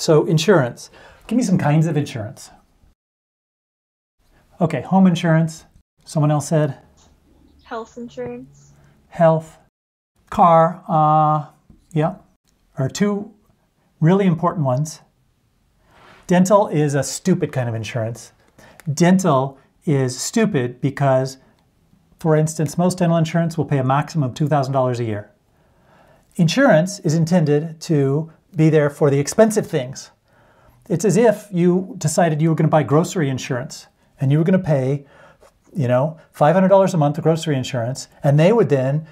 So insurance. Give me some kinds of insurance. Okay, home insurance. Someone else said? Health insurance. Health. Car. Yeah. Are two really important ones. Dental is a stupid kind of insurance. Dental is stupid because, for instance, most dental insurance will pay a maximum of $2,000 a year. Insurance is intended to be there for the expensive things. It's as if you decided you were going to buy grocery insurance and you were going to pay, $500 a month of grocery insurance, and they would then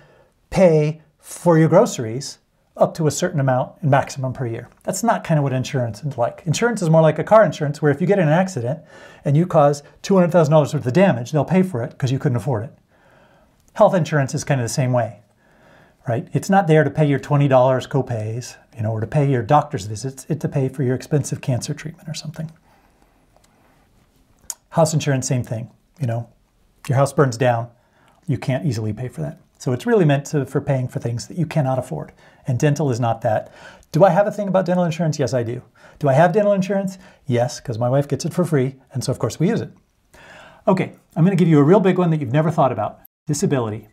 pay for your groceries up to a certain amount maximum per year. That's not kind of what insurance is like. Insurance is more like a car insurance where if you get in an accident and you cause $200,000 worth of damage, they'll pay for it because you couldn't afford it. Health insurance is kind of the same way, right? It's not there to pay your $20 copays, or to pay your doctor's visits. It's to pay for your expensive cancer treatment or something. House insurance, same thing. Your house burns down, you can't easily pay for that. So it's really meant for paying for things that you cannot afford. And dental is not that. Do I have a thing about dental insurance? Yes, I do. Do I have dental insurance? Yes, because my wife gets it for free, and so of course we use it. Okay, I'm going to give you a real big one that you've never thought about. Disability.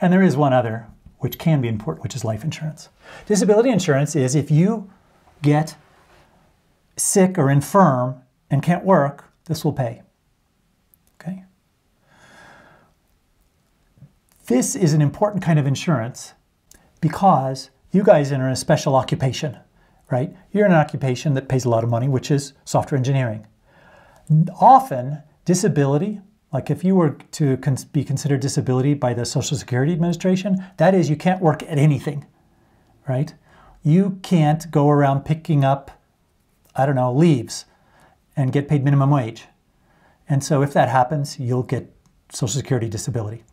And there is one other which can be important, which is life insurance. Disability insurance is if you get sick or infirm and can't work, this will pay. Okay? This is an important kind of insurance because you guys are in a special occupation, right? You're in an occupation that pays a lot of money, which is software engineering. Often, disability, like if you were to be considered disability by the Social Security Administration, that is you can't work at anything, right? You can't go around picking up, leaves and get paid minimum wage. And so if that happens, you'll get Social Security disability.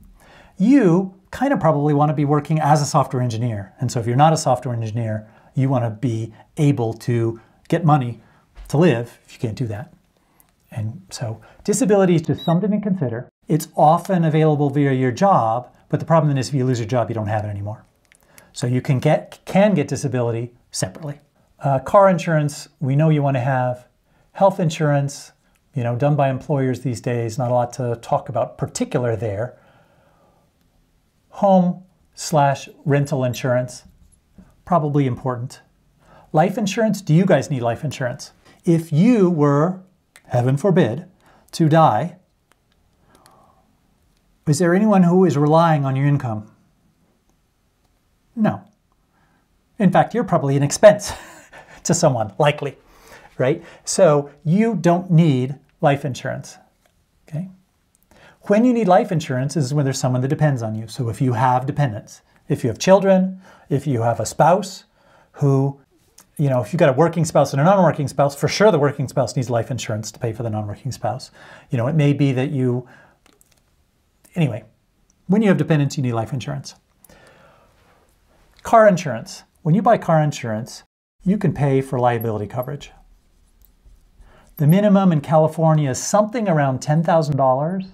You kind of probably want to be working as a software engineer. And so if you're not a software engineer, you want to be able to get money to live if you can't do that. And so disability is just something to consider. It's often available via your job, but the problem is if you lose your job, you don't have it anymore. So you can get disability separately. Car insurance, we know you want to have. Health insurance, done by employers these days, not a lot to talk about particular there. Home/rental insurance, probably important. Life insurance, do you guys need life insurance? If you were, heaven forbid, to die, is there anyone who is relying on your income? No. In fact, you're probably an expense to someone, likely, right? So you don't need life insurance, okay? When you need life insurance is when there's someone that depends on you. So if you have dependents, if you have children, if you have a spouse who, if you've got a working spouse and a non-working spouse, for sure the working spouse needs life insurance to pay for the non-working spouse. It may be that anyway, when you have dependents, you need life insurance. Car insurance. When you buy car insurance, you can pay for liability coverage. The minimum in California is something around $10,000.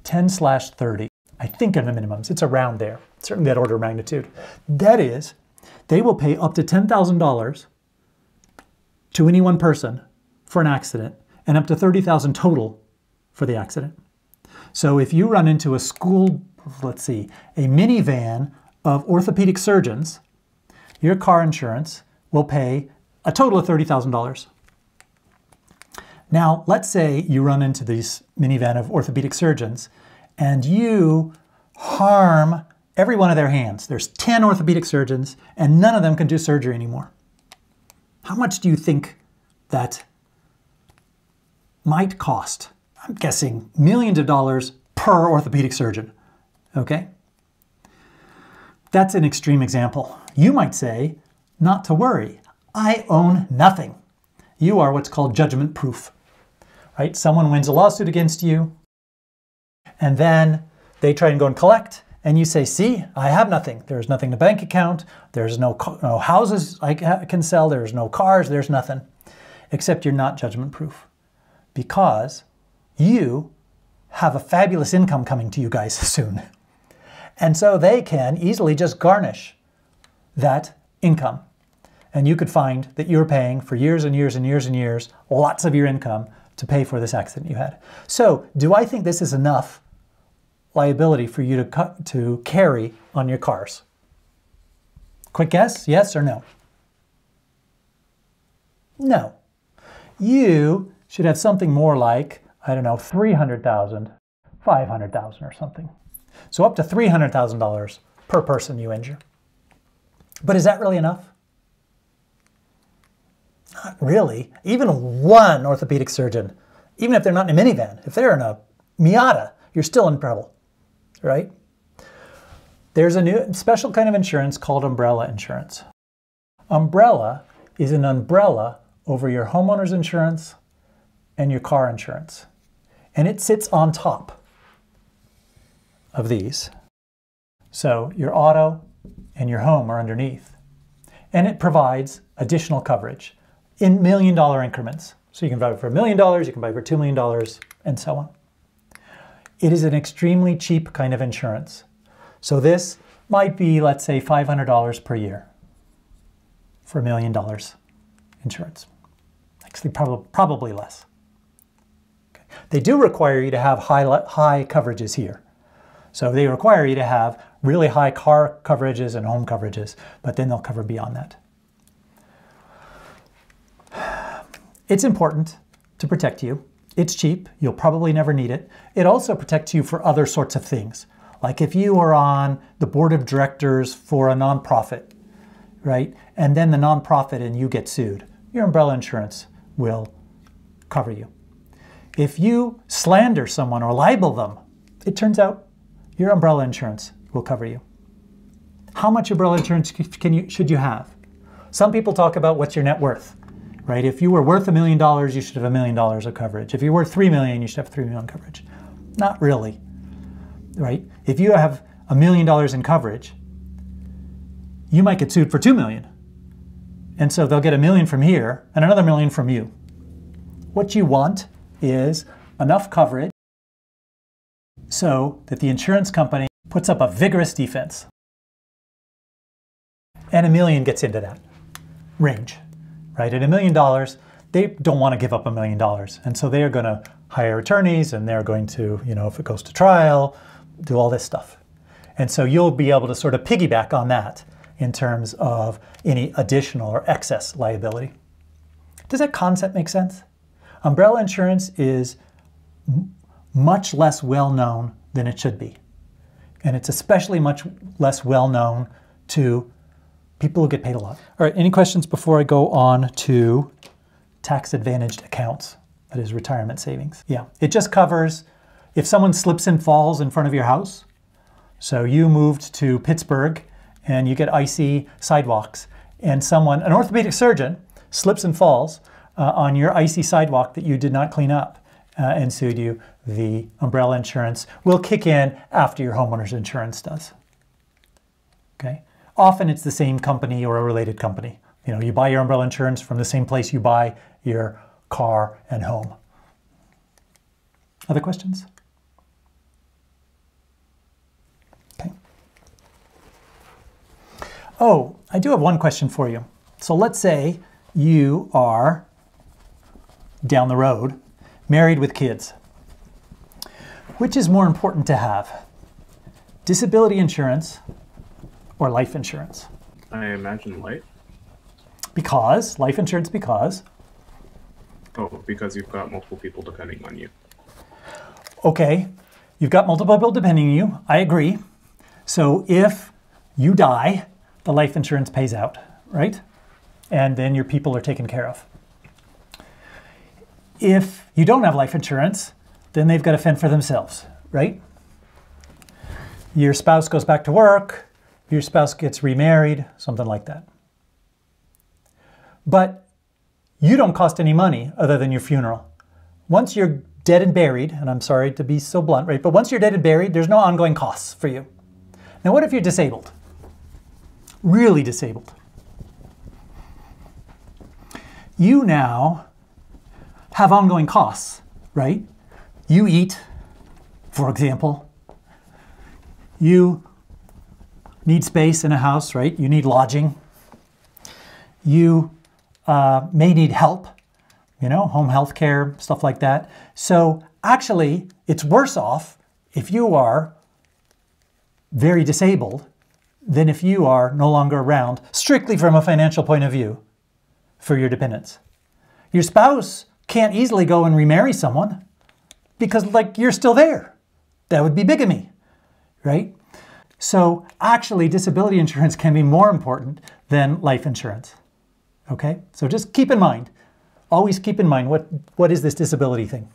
10/30. I think are the minimums. It's around there. Certainly that order of magnitude. That is, they will pay up to $10,000 to any one person for an accident and up to $30,000 total for the accident. So if you run into a a minivan of orthopedic surgeons, your car insurance will pay a total of $30,000. Now, let's say you run into this minivan of orthopedic surgeons and you harm every one of their hands. There's 10 orthopedic surgeons and none of them can do surgery anymore. How much do you think that might cost? I'm guessing millions of dollars per orthopedic surgeon, okay? That's an extreme example. You might say, not to worry, I own nothing. You are what's called judgment proof. Right? Someone wins a lawsuit against you, and then they try and go and collect, and you say, see, I have nothing. There's nothing in the bank account, there's no houses I can sell, there's no cars, there's nothing. Except you're not judgment proof because you have a fabulous income coming to you guys soon. And so they can easily just garnish that income. and you could find that you were paying for years and years and years and years, lots of your income to pay for this accident you had. So do I think this is enough liability for you to carry on your cars? Quick guess, yes or no? No. You should have something more like, I don't know, 300,000, 500,000 or something. So up to $300,000 per person you injure. But is that really enough? Not really. Even one orthopedic surgeon, even if they're not in a minivan, if they're in a Miata, you're still in trouble, right? There's a new special kind of insurance called umbrella insurance. Umbrella is an umbrella over your homeowner's insurance and your car insurance. And it sits on top of these. So your auto and your home are underneath. And it provides additional coverage in $1 million increments. So you can buy it for $1 million, you can buy it for $2 million, and so on. It is an extremely cheap kind of insurance. So this might be, let's say, $500 per year for $1 million insurance. Actually, probably less. Okay. They do require you to have high coverages here. So they require you to have really high car coverages and home coverages, but then they'll cover beyond that. It's important to protect you. It's cheap. You'll probably never need it. It also protects you for other sorts of things. Like if you are on the board of directors for a nonprofit, right? And then the nonprofit and you get sued, your umbrella insurance will cover you. If you slander someone or libel them, it turns out your umbrella insurance will cover you. How much umbrella insurance should you have? Some people talk about what's your net worth, right? If you were worth $1 million, you should have $1 million of coverage. If you're worth $3 million, you should have $3 million coverage. Not really, right? If you have $1 million in coverage, you might get sued for $2 million. And so they'll get $1 million from here and another $1 million from you. What you want is enough coverage so that the insurance company puts up a vigorous defense. And $1 million gets into that range, right? At $1 million, they don't want to give up $1 million. And so they are going to hire attorneys and they're going to, if it goes to trial, do all this stuff. And so you'll be able to sort of piggyback on that in terms of any additional or excess liability. Does that concept make sense? Umbrella insurance is much less well known than it should be. And it's especially much less well known to people who get paid a lot. All right, any questions before I go on to tax-advantaged accounts, that is retirement savings? Yeah, it just covers if someone slips and falls in front of your house. So you moved to Pittsburgh and you get icy sidewalks and an orthopedic surgeon, slips and falls on your icy sidewalk that you did not clean up and sued you, the umbrella insurance will kick in after your homeowner's insurance does. Okay? Often it's the same company or a related company. You buy your umbrella insurance from the same place you buy your car and home. Other questions? Okay. Oh, I do have one question for you. So let's say you are down the road, married with kids. Which is more important to have? Disability insurance or life insurance? I imagine life. Because? Life insurance because? Oh, because you've got multiple people depending on you. Okay, you've got multiple people depending on you. I agree. So if you die, the life insurance pays out, right? And then your people are taken care of. If you don't have life insurance, then they've got to fend for themselves, right? Your spouse goes back to work, your spouse gets remarried, something like that. But you don't cost any money other than your funeral. Once you're dead and buried, and I'm sorry to be so blunt, right? But once you're dead and buried, there's no ongoing costs for you. Now, what if you're disabled? Really disabled. You now have ongoing costs, right? You eat, for example. You need space in a house, right? You need lodging. you may need help, you know, home health care, stuff like that. So actually, it's worse off if you are very disabled than if you are no longer around, strictly from a financial point of view, for your dependents. Your spouse can't easily go and remarry someone because, like, you're still there. That would be bigamy, right? So actually, disability insurance can be more important than life insurance, okay? So just keep in mind, always keep in mind, what is this disability thing?